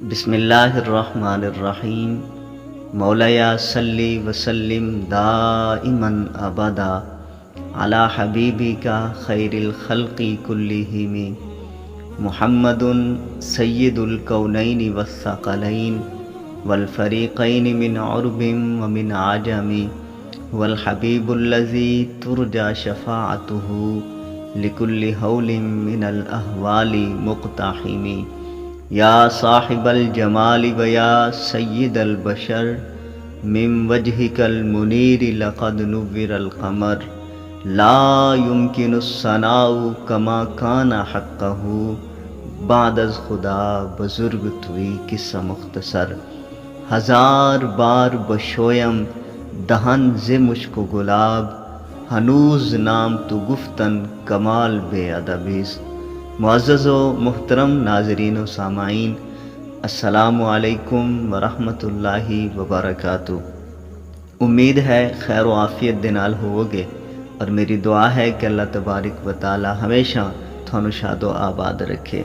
बिस्मिल्लाहिर्रहमानिर्रहीम। मौलाया सल्ली वसल्लिम दाइमन अबदा अला हबीबिका खैरिल खल्क़ि कुल्लिहिम मुहम्मदुन सय्यिदुल कौनैनि वस्सक़लैन वल फ़रीक़ैनि मिन उर्बिन व मिन आजमी वल हबीबुल्लज़ी तुरजा शफ़ाअतुहु लिकुल्लि हौलिन मिनल अहवालि मुक़्तहिमी। या साहिबल जमाली व या सय्यिदल बशर मिन वजहिकल मुनीर लक़द नुव्विरल क़मर ला युमकिनुस सनाउ कमा काना हक़्क़हु बादज़ खुदा बुज़ुर्ग तुई किस्सा मुख्तसर। हजार बार बशोयम दहन ज़े मुश्क गुलाब हनूज़ नाम तो गुफ्तन कमाल बेअदबीस। मुअज़्ज़ज़ व मुहतरम नाज़रीन व सामाईन, अस्सलामु अलैकुम व रहमतुल्लाहि व बरकातुहू। उम्मीद है खैर व आफ़ियत दे नाल होवोगे और मेरी दुआ है कि अल्लाह तबारक व तआला हमेशा थानू शादो आबाद रखे।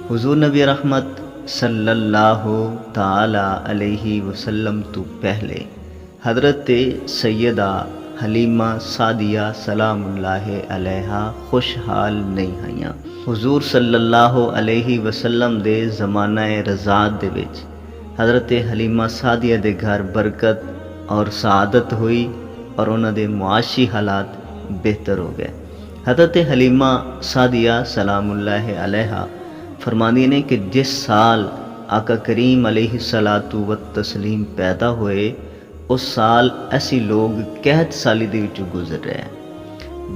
हुज़ूर नबी रहमत सल्लल्लाहु ताला अलैहि वसल्लम तो पहले हज़रत सैयदा हलीमा सादिया सलामुल्लाहि अलैहा खुशहाल नहीं आईयां। हुजूर सल्लल्लाहु अलैहि वसल्लम दे ज़माना रज़ात दे विच हज़रत हलीमा सादिया दे घर बरकत और सआदत हुई और उन्हां दे मुआशी हालात बेहतर हो गए। हज़रत हलीमा सादिया सलामुल्लाहि अलैहा फरमानी ने कि जिस साल आका करीम अलैहि सलातु व तस्लीम पैदा हुए उस साल ऐसी लोग कहत साली दे विचों गुजर रहे हैं।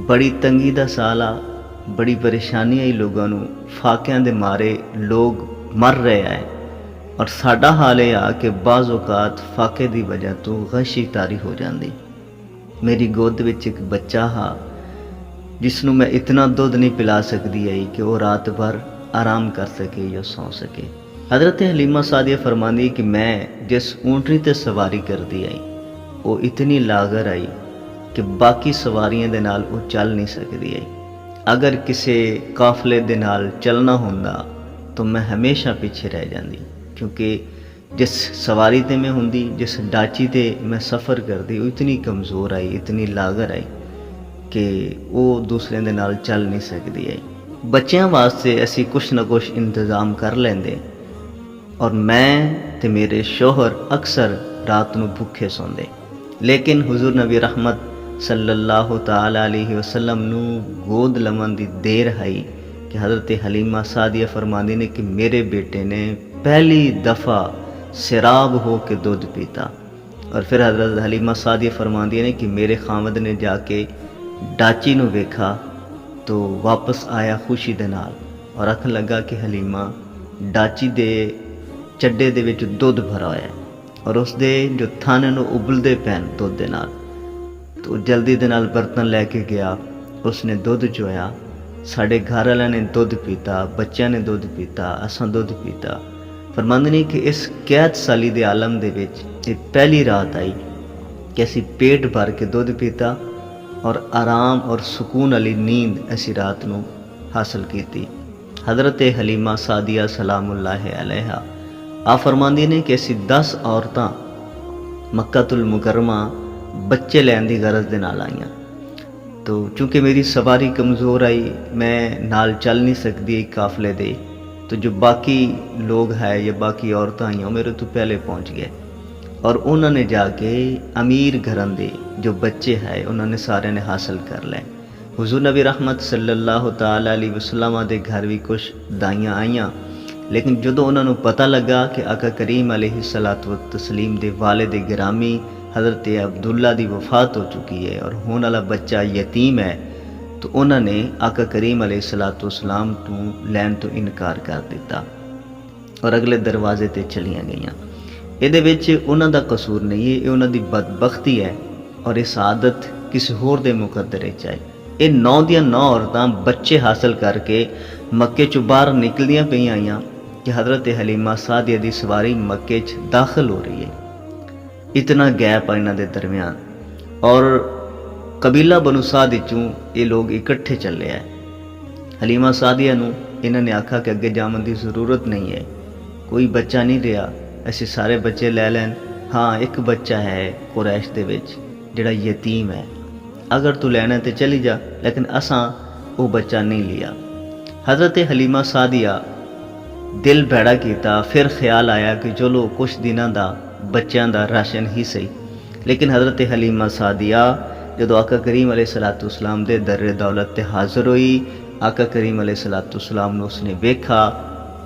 बड़ी तंगी दा साल आ, बड़ी परेशानी आई लोगों नू, फाकियां दे मारे लोग मर रहे हैं और साडा हाल यह आ कि बाज़ औकात फाके दी वजह तो गशी तारी हो जाती। मेरी गोद विच एक बच्चा हा जिसनू मैं इतना दुध नहीं पिला सकती आई कि वह रात भर आराम कर सके या सौ सके। हज़रत हलीमा सादिया फरमानी कि मैं जिस ऊँटनी ते सवारी करती आई वो इतनी लागर आई कि बाकी सवारियों के नाल वो चल नहीं सकती आई। अगर किसी काफले दे नाल चलना होंदा तो मैं हमेशा पीछे रह जाती, क्योंकि जिस सवारी ते मैं होंदी, जिस डाची ते मैं सफ़र करती, वो इतनी कमज़ोर आई, इतनी लागर आई कि वो दूसरे दे नाल चल नहीं सकती आई। बच्चों वास्ते असी कुछ ना कुछ इंतज़ाम कर लेंदे और मैं ते मेरे शोहर अक्सर रात नू भुखे सौंदे, लेकिन हुजूर नबी रहमत सल्लल्लाहु ताला अलैहि वसल्लम नू गोद लमन दी देर आई कि हज़रत हलीमा सादिया फरमांदी ने कि मेरे बेटे ने पहली दफ़ा सिराब हो के दूध पीता। और फिर हज़रत हलीमा सादिया फरमांदी ने कि मेरे खामद ने जाके डाची नू वेखा तो वापस आया खुशी दे नाल और आखन लगा कि हलीमा डाची दे चड्डे दे विच दुध भरा होया है और उसके जो थन नू उबलते पैन दुध दे नाल। तो जल्दी दे नाल बर्तन लैके गया, उसने दुध चोया, साढ़े घर वाले ने दुध पीता, बच्चों ने दुध पीता, असां दुध पीता। फरमांदे ने कि इस कैद साली दे आलम दे विच एक पहली रात आई कि असी पेट भर के दुध पीता और आराम और सुकून वाली नींद ऐसी रात नू हासिल की। हज़रत हलीमा सादिया सलामुल्लाहि अलैहा आप फरमांदी ने कि असी 10 औरतां मक्कातुल मुकरमा बच्चे लैन की गरज दे नाल आईयां। तो चूँकि मेरी सवारी कमज़ोर आई, मैं नाल चल नहीं सकती काफले दे, तो जो बाकी लोग है या बाकी औरतें आईयां मेरे तो पहले पहुँच गए और उन्होंने जाके अमीर घरन दे जो बच्चे हैं उन्होंने सारे ने हासिल कर लें। हुजूर नबी रहमत सल्लल्लाहु ताला अलैहि वसल्लम दे घर भी कुछ दाइयां आईयां, लेकिन जो उन्होंने पता लगा कि आका करीम अलैहि सलातु व तस्लीम दे वालिद गिरामी हज़रत अब्दुल्ला दी वफ़ात हो चुकी है और होने वाला बच्चा यतीम है, तो उन्होंने आका करीम अलैहि सलातु वसलाम तो लैन तो इनकार कर दिता और अगले दरवाजे ते चलियां गईयां। इहदे विच उन्हां दा कसूर नहीं है, ये उन्हां दी बदबख्ती है और इस आदत किसी होर दे मुकद्दरे च है। ये 9 दियां 9 औरतां बच्चे हासिल करके मक्के चों बाहर निकलदियां पईयां आईयां कि हज़रत हलीमा सादिया दी सवारी मक्के च दाखिल हो रही है। इतना गैप है इन्हां दे दरमियान और कबीला बनु साद विचों ये लोग इकट्ठे चले है। हलीमा सादिया नू इन्होंने आखा कि अगे जाने की जरूरत नहीं है, कोई बच्चा नहीं रहा, असीं सारे बच्चे लै लैन। हाँ, एक बच्चा है कुरैश दे विच जिहड़ा यतीम है, अगर तू लैना तो चली जा, लेकिन असां वो बच्चा नहीं लिया। हज़रत हलीमा सादिया दिल भैड़ा किया, फिर ख्याल आया कि चलो कुछ दिनों का बच्चों का राशन ही सही। लेकिन हज़रत हलीमा सादिया जो आका करीम अलैहिस्सलाम दे दर्रे दौलत ते हाज़र हुई, आका करीम अलैहिस्सलाम उसने वेखा,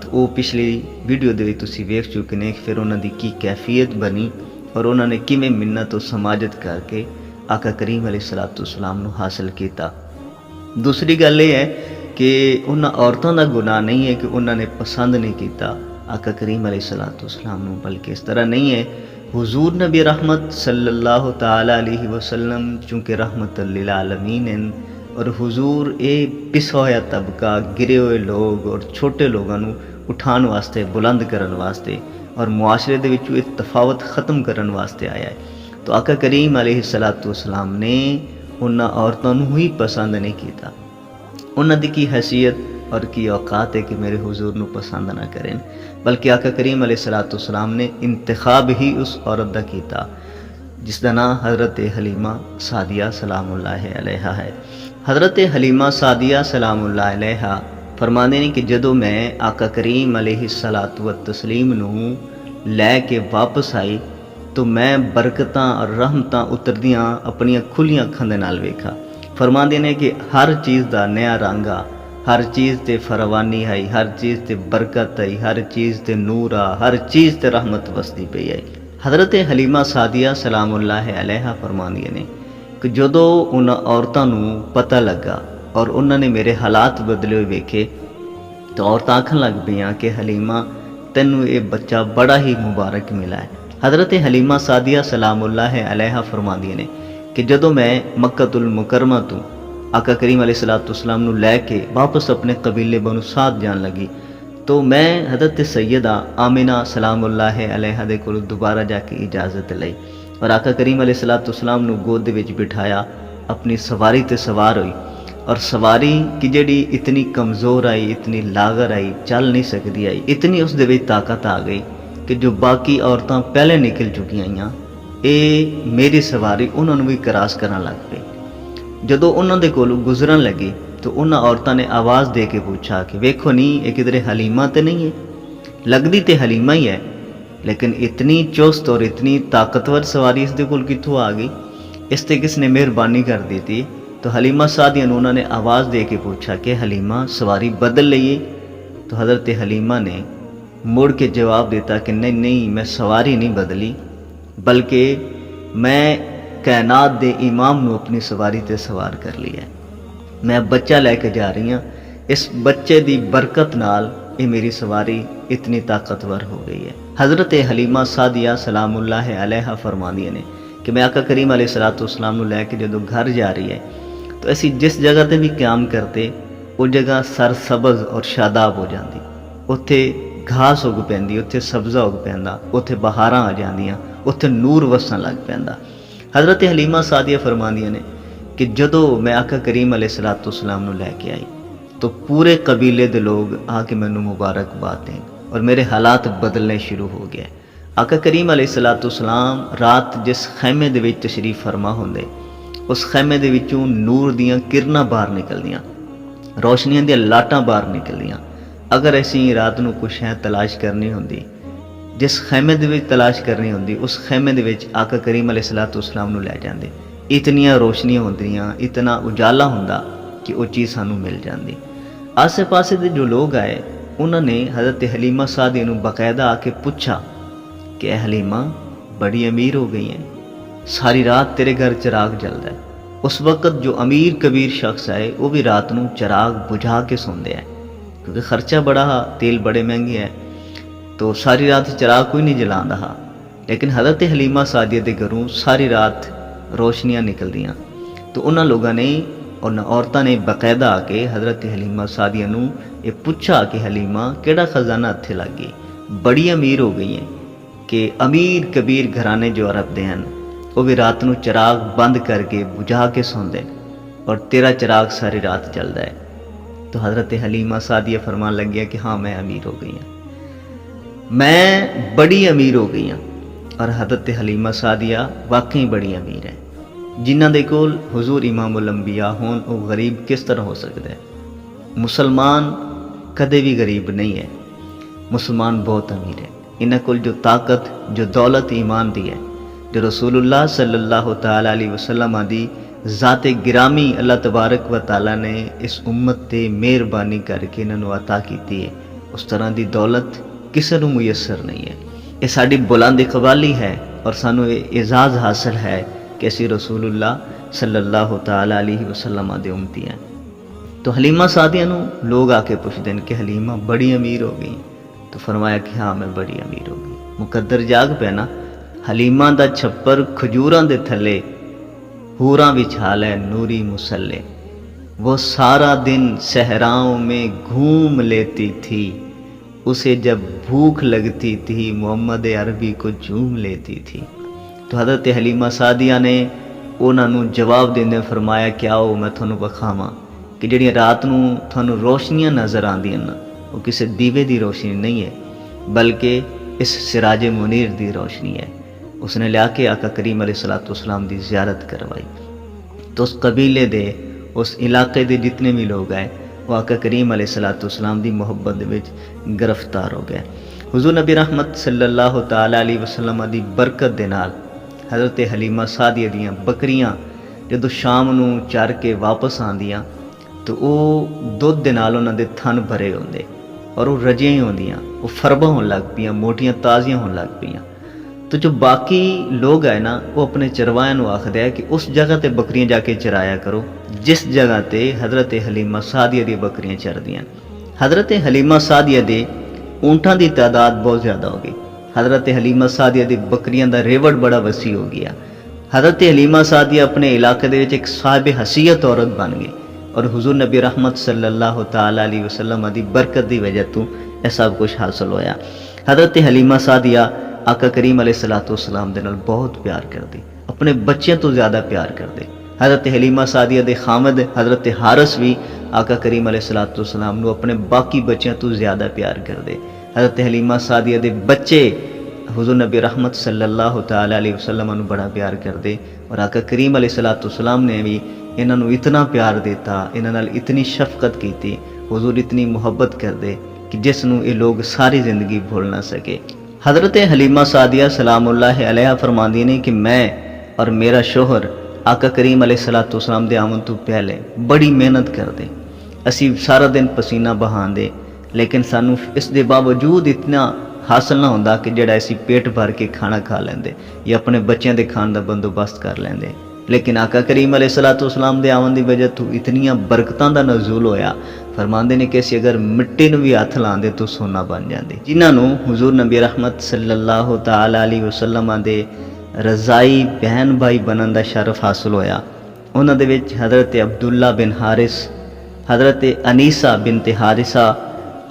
तो वो पिछली वीडियो दे तुसीं वेख चुके ने फिर उन्होंने की कैफियत बनी और उन्होंने किवें मिन्नत तो समाजत करके आका करीम अलैहिस्सलाम हासिल किया। दूसरी गल ये है कि उन्होंने औरतों का गुनाह नहीं है कि उन्होंने पसंद नहीं किया आका करीम अलैहिस्सलाम, बल्कि इस तरह नहीं है। हुजूर नबी रहमत सल्लल्लाहु ताला अलैहि वसल्लम चूँकि रहमतुल लिल आलमीन हैं और हुजूर ये पिसा होया तबका, गिरे हुए लोग और छोटे लोगों को उठाने वास्ते, बुलंद करने वास्ते और मुआशरे दे विचों इस तफावत ख़त्म करने वास्ते आया है। तो आका करीम अलैहिस्सलाम ने उन्होंने औरतों को ही पसंद नहीं किया। उन्होंने की हैसियत और की औकात है कि मेरे हुजूर को पसंद ना करें, बल्कि आका करीम अलैहिस्सलाम ने इंतखाब ही उस औरत का किया जिसका नाम हज़रत हलीमा सादिया सलामुल्लाह अलैहा है। हज़रत हलीमा सादिया सलामुल्लाह अलैहा फरमाते हैं कि जदों मैं आका करीम अलैहिस्सलातु व तस्लीम नूं लै के वापस आई तो मैं बरकतां और रहमतां उतरदियां अपनियां खुलियां अखां दे नाल वेखा। फरमाते हैं कि हर चीज़ का नया रंग आ, हर चीज़ ते फरवानी आई, हर चीज़ ते बरकत आई, हर चीज़ ते नूर आ, हर चीज़ ते रहमत वसदी पई आई। हज़रत हलीमा सादिया सलामुल्लाह अलैहा फरमांदियां ने कि जदों उन्हां औरतां नूं पता लगा और उन्होंने मेरे हालात बदले हुए वेखे तो औरतां आखन लग पईयां कि हलीमा तैनूं ये बच्चा बड़ा ही मुबारक मिला है। हज़रत हलीमा सादिया सलामुल्लाह अलैहा फरमांदियां ने कि जदों मैं मक्कतुल मुकरमा तो आका करीम अलैहिस्सलाम नूं लैके वापस अपने कबीले बनु साद जान लगी तो मैं हज़रत सैयदा आमिना सलामुल्लाह अलैहा दे कोल दोबारा जाके इजाज़त लई और आका करीम अलैहिस्सलाम नूं गोद दे विच बिठाया, अपनी सवारी ते सवार हुई और सवारी की जिहड़ी इतनी कमज़ोर आई, इतनी लागर आई, चल नहीं सकती आई, इतनी उस दे विच ताकत आ गई कि जो बाकी औरतां पहले निकल चुकी आईयां ये मेरी सवारी उन्होंने भी क्रॉस करन लग पई। जदों उन्होंने कोल गुजरन लगी तो उन्होंने औरतों ने आवाज़ दे के पूछा कि वेखो नहीं ये किधरे हलीमा तो नहीं है, लगती तो हलीमा ही है लेकिन इतनी चुस्त और इतनी ताकतवर सवारी इसके कोल कित्थों आ गई, इस ते किसने मेहरबानी कर दी थी। तो हलीमा सादिया ने उन्होंने आवाज़ दे के पूछा कि हलीमा सवारी बदल लईए। तो हज़रत हलीमा ने मुड़ के जवाब देता कि नहीं नहीं, मैं सवारी नहीं बदली, बल्कि मैं कायनात दे इमाम नूं अपनी सवारी ते सवार कर लिया, मैं बच्चा लैके जा रही हाँ, इस बच्चे की बरकत नाल ये मेरी सवारी इतनी ताकतवर हो गई है। हज़रत हलीमा सादिया सलामुल्लाह अलैहा फरमांदियां ने कि मैं आका करीम अलैहिस्सलाम नूं लैके जदों घर जा रही है तो असी जिस जगह ते भी क्याम करते वो जगह सरसबज़ और शादाब हो जाती, उत्थे घास उग पैंदी, उत्थे सब्ज़ा उग पैंदा, उत्थे बहारां आ जांदियां, उत्थे नूर वसन लग पैंदा। हज़रत हलीमा सादिया फरमांदियां ने कि जदों मैं आका करीम अलैहिस्सलाम नूं लैके आई तो पूरे कबीले दे लोग आके मैनूं मुबारकबाद दें और मेरे हालात बदलने शुरू हो गए। आका करीम अलैहिस्सलाम रात जिस खैमे दे विच तशरीफ फरमा होंदे उस खैमे दे विचों नूर दियां किरनां बाहर निकलदियां, रोशनियां दियां लाटां बाहर निकलदियां। अगर असीं रात नूं कुछ है तलाश करनी होंदी, जिस खैमे दे विच तलाश करनी होंदी उस खैमे दे विच आका करीम अलैहिस्सलाम नूं लै जांदे, इतनियां रोशनियां होंदियां, इतना उजाला हुंदा कि वो चीज़ सानूं मिल जाती। आसे पासे दे जो लोग आए उन्होंने हज़रत हलीमा सादिया नूं बाकायदा आके पूछा कि ए हलीमा बड़ी अमीर हो गई हैं, सारी रात तेरे घर चिराग जलता है। उस वक़्त जो अमीर कबीर शख्स आए वो भी रात नूं चिराग बुझा के सोंदे हैं क्योंकि खर्चा बड़ा हा, तेल बड़े महंगे है, तो सारी रात चिराग कोई नहीं जलांदा हा। लेकिन हज़रत हलीमा सादिया के घरों सारी रात रोशनियां निकलदियां। तो उन्होंने लोगों ने और औरतों ने बाकायदा आके हज़रत हलीमा सादिया नूं ये पूछा कि हलीमा केड़ा खजाना हत्थे लग गई, बड़ी अमीर हो गई हैं कि अमीर कबीर घराने जो अरब दे हैं वो भी रात नूं चिराग बंद करके बुझा के सौंदे और तेरा चिराग सारी रात चलता है। तो हज़रत हलीमा सादिया फरमान लग गया कि हाँ मैं अमीर हो गई हूँ। मैं बड़ी अमीर हो गई हाँ। और हज़रत हलीमा सादिया वाकई बड़ी अमीर है, जिन्हां दे कोल हुजूर इमामुल अंबिया होन वो गरीब किस तरह हो सकता है। मुसलमान कदे भी गरीब नहीं है, मुसलमान बहुत अमीर है। इन्हां कोल जो ताकत जो दौलत ईमान दी है, जो रसूलुल्लाह सल्लल्लाहु तआला अलैहि वसल्लम दी ज़ाते गिरामी अल्लाह तबारक व तआला ने इस उम्मत ते मेहरबानी करके इन्होंने अता की है, उस तरह की दौलत किसी को मुयसर नहीं है। ये साड़ी बुलंद इकबाली है और सानू एजाज़ हासिल है कि असी रसूलुल्लाह सल्लल्लाहु तआला अलैहि वसल्लम दे उम्मती हैं। तो हलीमा सादिया लोग आके पूछते हैं कि हलीमा बड़ी अमीर हो गई, तो फरमाया कि हाँ मैं बड़ी अमीर हो गई। मुकद्दर जाग पे ना, हलीमा दा छप्पर खजूरां दे थले हूरां विछाल है नूरी मुसल्ले, वो सारा दिन सहराओं में घूम लेती थी, उसे जब भूख लगती थी मोहम्मद अरबी को झूम लेती थी। तो हज़रत हलीमा सादिया ने उन्होंने जवाब देंदे फरमाया कि आओ मैं थोनू बखावां कि जिहड़ियां रात नूं थोनू रोशनियां नज़र आंदियां न, वो किसी दीवे की रोशनी नहीं है, बल्कि इस सिराज मुनीर की रोशनी है। उसने लिया के आका करीम अलैहिस्सलाम की ज़ियारत करवाई। तो उस कबीले दे उस इलाके के जितने भी लोग आए वो आका करीम अलैहिस्सलाम की मुहब्बत विच गिरफ्तार हो गए। हुजूर नबी रहमत सल्लल्लाहु तआला अलैहि वसल्लम की बरकत दे नाल हज़रत हलीमा सादिया दियां बकरियां जदों शाम नूं चर के वापस आंदियां तो वो दुध दे नाल उन्हां दे थन भरे होंदे और वो रजियां ही होंदियां, वो फरबा होने लग पियां, मोटियां ताज़ियां होने लग पियां। तो जो बाकी लोग है ना, वो अपने चरवाया को आखते हैं कि उस जगह ते बकरियां जाके चराया करो जिस जगह ते हज़रत हलीमा सादिया दी बकरियां चरदियां। हज़रत हलीमा सादिया दे ऊँटां की तादाद बहुत ज़्यादा हो गई। हज़रत हलीमा सादिया दी बकरियां दा रेवड़ बड़ा वसी हो गया। हज़रत हलीमा सादिया अपने इलाके दे विच एक साहिब हसीयत औरत बन गई और हुजूर नबी रहमत सल्लल्लाहु तआला अलैहि वसल्लम दी बरकत की वजह तो यह सब कुछ हासिल होया। हज़रत हलीमा सादिया आका करीम अलैहिस्सलाम दे नाल बहुत प्यार करदी, अपने बच्चों तो ज़्यादा प्यार करदे। हज़रत हलीमा सादिया दे खामद हज़रत हारिस भी आका करीम अलैहिस्सलाम अपने बाकी बच्चों तो ज़्यादा प्यार करदे। हज़रत हलीमा सादिया दे बच्चे हुजूर नबी रहमत सल्लल्लाहु तआला अलैहि वसल्लम नूं बड़ा प्यार करदे और आका करीम अलैहिस्सलाम ने भी इन्हों इतना प्यार दिता, इन्हां नाल इतनी शफकत की, हुजूर इतनी मुहब्बत करदे कि जिसनों ये लोग सारी ज़िंदगी भूल ना सके। हज़रत हलीमा सादिया सलामुल्लाह अलैहा फरमांदी ने कि मैं और मेरा शोहर आका करीम अलैहिस्सलाम दे आमन तो पहले बड़ी मेहनत करते, असी सारा दिन पसीना बहांदे, लेकिन सानू इस दे बावजूद इतना हासिल ना होंदा कि जिहड़ा असी पेट भर के खाना खा लेंदे या अपने बच्चों के खाने का बंदोबस्त कर लेंदे। लेकिन आका करीम अलैहिस्सलाम दे आवन की वजह तो इतनियां बरकतां दा नज़ूल होया। फरमांदे ने कि असी अगर मिट्टी नूं भी हथ लांदे तो सोना बन जांदे। जिन्हां नूं हुजूर नबी रहमत सल्लल्लाहु तआला अलैहि वसल्लम दे रज़ाई बहन भाई बनन दा शरफ हासिल होया। उन्हां दे विच हज़रत अब्दुल्ला बिन हारिस, हज़रत अनीसा बिनत हारिसा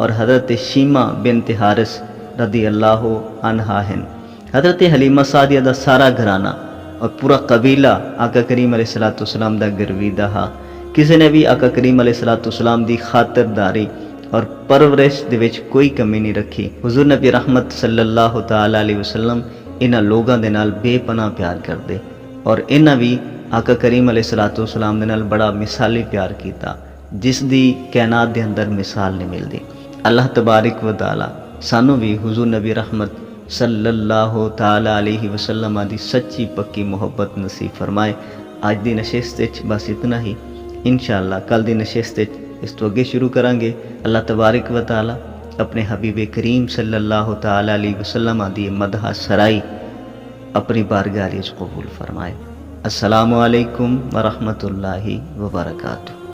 और हज़रत शीमा बिनत हारिस रदी अल्लाह अन्हा हैं। हज़रत हलीमा सादिया दा सारा घराना और पूरा कबीला आका करीम अलैहिस्सलाम दा गिरवीदा हा। किसी ने भी आका करीम अलैहिस्सलाम दी खातिरदारी और परवरिश दे विच कोई कमी नहीं रखी। हुजूर नबी रहमत सल्लल्लाहु तआला अलैहि वसल्लम इन्हां लोगों दे नाल बेपनाह प्यार करदे और इन्हां भी आका करीम अलैहिस्सलाम दे नाल बड़ा मिसाली प्यार किया जिसदी कायनात दे अंदर मिसाल नहीं मिलती। अल्लाह तबारक व तआला सानू भी हुजूर नबी रहमत सल्लल्लाहु तआला अलैहि वसल्लम दी सच्ची पक्की मुहब्बत नसीब फरमाए। आज दी नशिस्त बस इतना ही, इंशाअल्लाह कल दी नशिस्त इस तो अगे शुरू करांगे। अल्लाह तबारक व तआला अपने हबीब करीम सल्लल्लाहु तआला अलैहि वसल्लम दी मदह सराई अपनी बारगाह कबूल फरमाए। अस्सलामु अलैकुम व रहमतुल्लाहि व बरकातुहू।